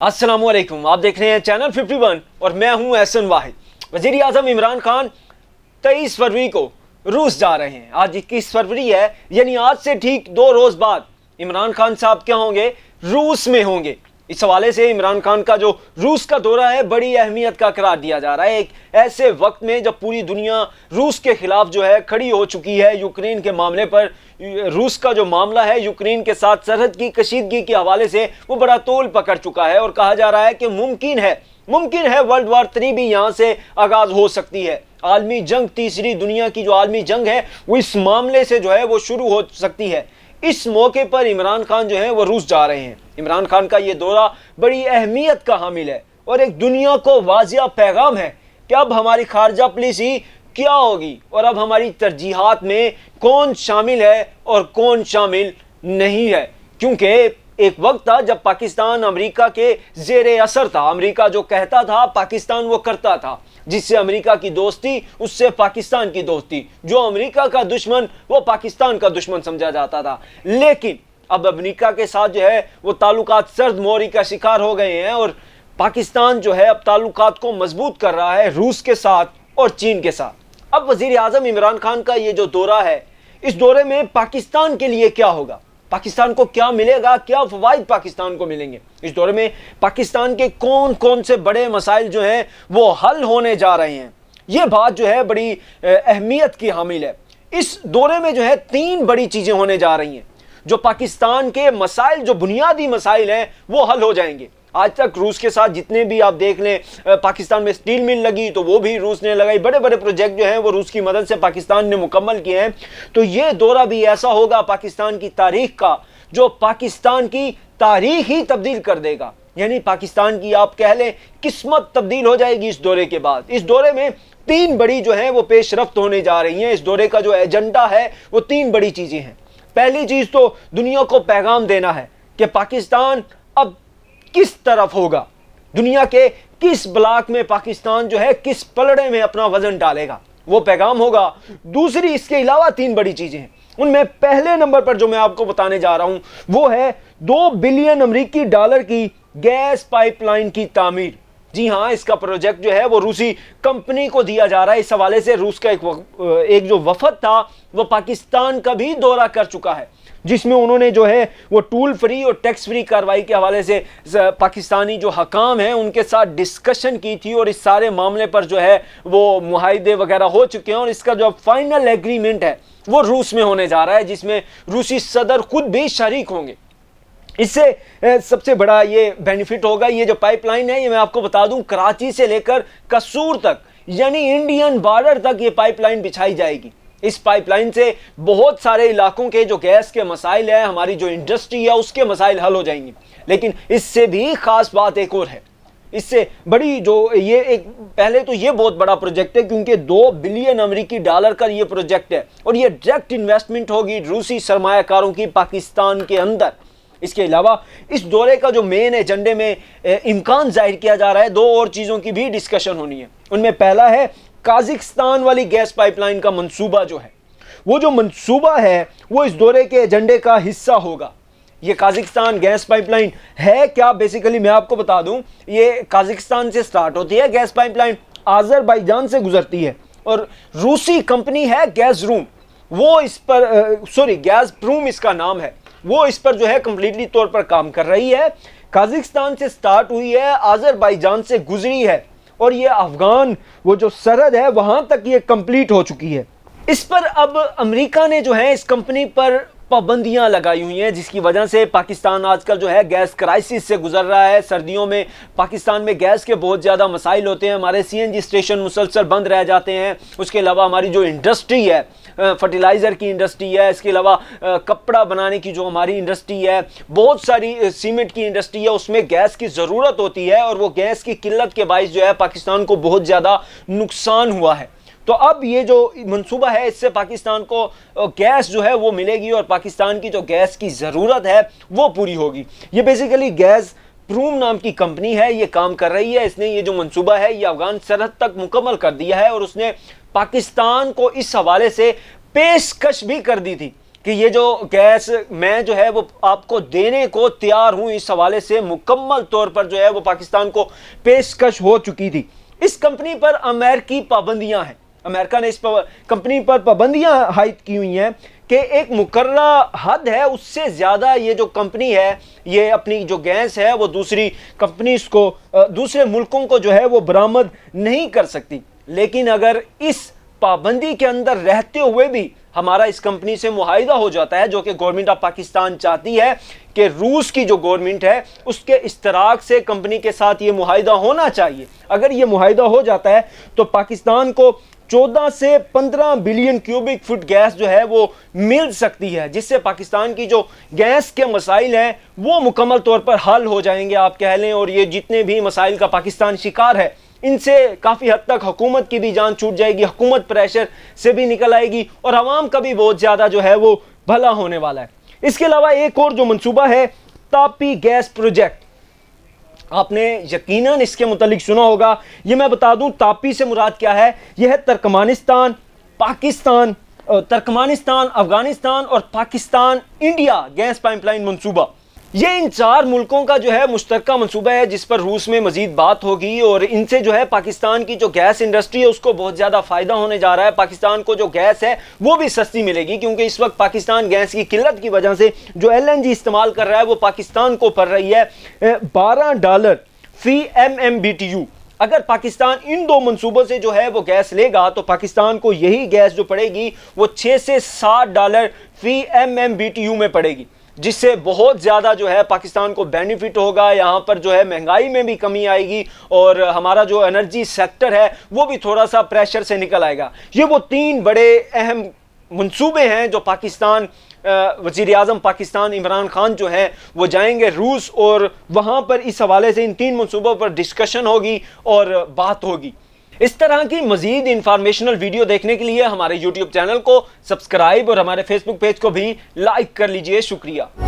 अस्सलामुअलैकुम, आप देख रहे हैं चैनल 51 और मैं हूं एहसन वाहिद। वज़ीर आज़म इमरान खान 23 फरवरी को रूस जा रहे हैं। आज 21 फरवरी है, यानी आज से ठीक 2 रोज बाद इमरान खान साहब क्या होंगे, रूस में होंगे। इस हवाले से इमरान खान का जो रूस का दौरा है बड़ी अहमियत का करार दिया जा रहा है, एक ऐसे वक्त में जब पूरी दुनिया रूस के खिलाफ जो है खड़ी हो चुकी है। यूक्रेन के मामले पर रूस का जो मामला है यूक्रेन के साथ सरहद की कशीदगी के हवाले से वो बड़ा तोल पकड़ चुका है और कहा जा रहा है कि मुमकिन है वर्ल्ड वार 3 भी यहाँ से आगाज हो सकती है। आलमी जंग, तीसरी दुनिया की जो आलमी जंग है वो इस मामले से जो है वो शुरू हो सकती है। इस मौके पर इमरान खान जो है वो रूस जा रहे हैं। इमरान खान का ये दौरा बड़ी अहमियत का हामिल है और एक दुनिया को वाजिया पैगाम है कि अब हमारी खारजा पॉलिसी क्या होगी और अब हमारी तरजीहात में कौन शामिल है और कौन शामिल नहीं है। क्योंकि एक वक्त था जब पाकिस्तान अमेरिका के जेरे असर था। अमेरिका जो कहता था पाकिस्तान वो करता था। जिससे अमेरिका की दोस्ती उससे पाकिस्तान की दोस्ती, जो अमेरिका का दुश्मन वो पाकिस्तान का दुश्मन समझा जाता था। लेकिन अब अमेरिका के साथ जो है वो ताल्लुकात सर्द मोहरी का शिकार हो गए हैं और पाकिस्तान जो है अब ताल्लुकात को मजबूत कर रहा है रूस के साथ और चीन के साथ। अब वजीर आजम इमरान खान का ये जो दौरा है, इस दौरे में पाकिस्तान के लिए क्या होगा, पाकिस्तान को क्या मिलेगा, क्या फवाइद पाकिस्तान को मिलेंगे, इस दौरे में पाकिस्तान के कौन कौन से बड़े मसाइल जो हैं वो हल होने जा रहे हैं, ये बात जो है बड़ी अहमियत की हामिल है। इस दौरे में जो है 3 बड़ी चीज़ें होने जा रही हैं जो पाकिस्तान के मसाइल, जो बुनियादी मसाइल हैं वो हल हो जाएंगे। आज तक रूस के साथ जितने भी आप देख लें, पाकिस्तान में स्टील मिल लगी तो वो भी रूस ने लगाई, बड़े बड़े प्रोजेक्ट जो हैं वो रूस की मदद से पाकिस्तान ने मुकम्मल किए हैं। तो ये दौरा भी ऐसा होगा पाकिस्तान की तारीख का जो पाकिस्तान की तारीख ही तब्दील कर देगा। यानी पाकिस्तान की आप कह लें किस्मत तब्दील हो जाएगी इस दौरे के बाद। इस दौरे में 3 बड़ी जो है वो पेशरफ्त होने जा रही हैं। इस दौरे का जो एजेंडा है वो 3 बड़ी चीज़ें हैं। पहली चीज़ तो दुनिया को पैगाम देना है कि पाकिस्तान अब किस तरफ होगा, दुनिया के किस ब्लॉक में पाकिस्तान जो है किस पलड़े में अपना वजन डालेगा, वो पैगाम होगा। दूसरी, इसके अलावा 3 बड़ी चीजें हैं। उनमें पहले नंबर पर जो मैं आपको बताने जा रहा हूं वो है 2 बिलियन अमेरिकी डॉलर की गैस पाइपलाइन की तामीर। जी हां, इसका प्रोजेक्ट जो है वो रूसी कंपनी को दिया जा रहा है। इस हवाले से रूस का एक जो वफद था वो पाकिस्तान का भी दौरा कर चुका है, जिसमें उन्होंने जो है वो टूल फ्री और टैक्स फ्री कार्रवाई के हवाले से पाकिस्तानी जो हकाम हैं उनके साथ डिस्कशन की थी और इस सारे मामले पर जो है वो मुआहदे वगैरह हो चुके हैं और इसका जो फाइनल एग्रीमेंट है वो रूस में होने जा रहा है, जिसमें रूसी सदर खुद भी शरीक होंगे। इससे सबसे बड़ा ये बेनिफिट होगा, ये जो पाइपलाइन है ये मैं आपको बता दूं कराची से लेकर कसूर तक यानी इंडियन बॉर्डर तक ये पाइपलाइन बिछाई जाएगी। इस पाइपलाइन से बहुत सारे इलाकों के जो गैस के मसाइल है, हमारी जो इंडस्ट्री है उसके मसाइल हल हो जाएंगे। लेकिन इससे भी खास बात एक और है, इससे बड़ी जो ये एक पहले तो ये बहुत बड़ा प्रोजेक्ट है क्योंकि 2 बिलियन अमेरिकी डॉलर का ये प्रोजेक्ट है और ये डायरेक्ट इन्वेस्टमेंट होगी रूसी सरमायाकारों की पाकिस्तान के अंदर। इसके अलावा इस दौरे का जो मेन एजेंडे में इम्कान जाहिर किया जा रहा है, 2 और चीज़ों की भी डिस्कशन होनी है। उनमें पहला है काज़ाकिस्तान वाली गैस पाइपलाइन का मंसूबा जो है, वो जो मंसूबा है वो इस दौरे के एजेंडे का हिस्सा होगा। ये काज़ाकिस्तान गैस पाइपलाइन है क्या, बेसिकली मैं आपको बता दूं, ये काज़ाकिस्तान से स्टार्ट होती है गैस पाइपलाइन, आज़रबाईजान से गुजरती है और रूसी कंपनी है गैसरूम, वो इस पर गैसप्रूम इसका नाम है, वो इस पर जो है कंप्लीटली तौर पर काम कर रही है। काज़ाकिस्तान से स्टार्ट हुई है, आज़रबाईजान से गुजरी है और ये अफगान वो जो सरहद है वहां तक ये कंप्लीट हो चुकी है। इस पर अब अमेरिका ने जो है इस कंपनी पर पाबंदियां लगाई हुई हैं, जिसकी वजह से पाकिस्तान आजकल जो है गैस क्राइसिस से गुजर रहा है। सर्दियों में पाकिस्तान में गैस के बहुत ज़्यादा मसाइल होते हैं, हमारे CNG स्टेशन मुसलसल बंद रह जाते हैं। उसके अलावा हमारी जो इंडस्ट्री है, फर्टिलाइज़र की इंडस्ट्री है, इसके अलावा कपड़ा बनाने की जो हमारी इंडस्ट्री है, बहुत सारी सीमेंट की इंडस्ट्री है, उसमें गैस की ज़रूरत होती है और वो गैस की किल्लत के बायस जो है पाकिस्तान को बहुत ज़्यादा नुकसान हुआ है। तो अब ये जो मंसूबा है इससे पाकिस्तान को गैस जो है वो मिलेगी और पाकिस्तान की जो गैस की ज़रूरत है वो पूरी होगी। ये बेसिकली गैसप्रूम नाम की कंपनी है, ये काम कर रही है। इसने ये जो मंसूबा है ये अफगान सरहद तक मुकम्मल कर दिया है और उसने पाकिस्तान को इस हवाले से पेशकश भी कर दी थी कि ये जो गैस मैं जो है वो आपको देने को तैयार हूं, इस हवाले से मुकम्मल तौर पर जो है वो पाकिस्तान को पेशकश हो चुकी थी। इस कंपनी पर अमेरिकी पाबंदियां हैं, अमेरिका ने इस कंपनी पर पाबंदियां हाइड की हुई हैं कि एक मुकर्रा हद है, उससे ज़्यादा ये जो कंपनी है ये अपनी जो गैस है वो दूसरी कंपनीज को, दूसरे मुल्कों को जो है वो बरामद नहीं कर सकती। लेकिन अगर इस पाबंदी के अंदर रहते हुए भी हमारा इस कंपनी से मुआहिदा हो जाता है, जो कि गवर्नमेंट ऑफ पाकिस्तान चाहती है कि रूस की जो गवर्नमेंट है उसके इश्तराक से कंपनी के साथ ये मुआहिदा होना चाहिए। अगर ये मुआहिदा हो जाता है तो पाकिस्तान को 14 से 15 बिलियन क्यूबिक फुट गैस जो है वो मिल सकती है, जिससे पाकिस्तान की जो गैस के मसाइल हैं वो मुकम्मल तौर पर हल हो जाएंगे आप कह लें। और ये जितने भी मसाइल का पाकिस्तान शिकार है इनसे काफ़ी हद तक हुकूमत की भी जान छूट जाएगी, हुकूमत प्रेशर से भी निकल आएगी और आवाम का भी बहुत ज़्यादा जो है वो भला होने वाला है। इसके अलावा एक और जो मंसूबा है तापी गैस प्रोजेक्ट, आपने यकीनन इसके मुतालिक सुना होगा। ये मैं बता दूं तापी से मुराद क्या है। यह है तुर्कमेनिस्तान, पाकिस्तान, तुर्कमेनिस्तान, अफगानिस्तान और पाकिस्तान इंडिया गैस पाइपलाइन मंसूबा। ये इन 4 मुल्कों का जो है मुश्तरका मंसूबा है जिस पर रूस में मजीद बात होगी और इनसे जो है पाकिस्तान की जो गैस इंडस्ट्री है उसको बहुत ज़्यादा फ़ायदा होने जा रहा है। पाकिस्तान को जो गैस है वो भी सस्ती मिलेगी, क्योंकि इस वक्त पाकिस्तान गैस की किल्लत की वजह से जो LNG इस्तेमाल कर रहा है वो पाकिस्तान को पड़ रही है $12 फी MMBTU। अगर पाकिस्तान इन 2 मंसूबों से जो है वो गैस लेगा तो पाकिस्तान को यही गैस जो पड़ेगी वो $6 से $7 फी MMBTU में पड़ेगी, जिससे बहुत ज़्यादा जो है पाकिस्तान को बेनिफिट होगा। यहाँ पर जो है महंगाई में भी कमी आएगी और हमारा जो एनर्जी सेक्टर है वो भी थोड़ा सा प्रेशर से निकल आएगा। ये वो 3 बड़े अहम मंसूबे हैं जो पाकिस्तान वज़ीर आज़म पाकिस्तान इमरान खान जो है वो जाएंगे रूस और वहाँ पर इस हवाले से इन 3 मंसूबों पर डिस्कशन होगी और बात होगी। इस तरह की मजीद इंफॉर्मेशनल वीडियो देखने के लिए हमारे YouTube चैनल को सब्सक्राइब और हमारे फेसबुक पेज को भी लाइक कर लीजिए। शुक्रिया।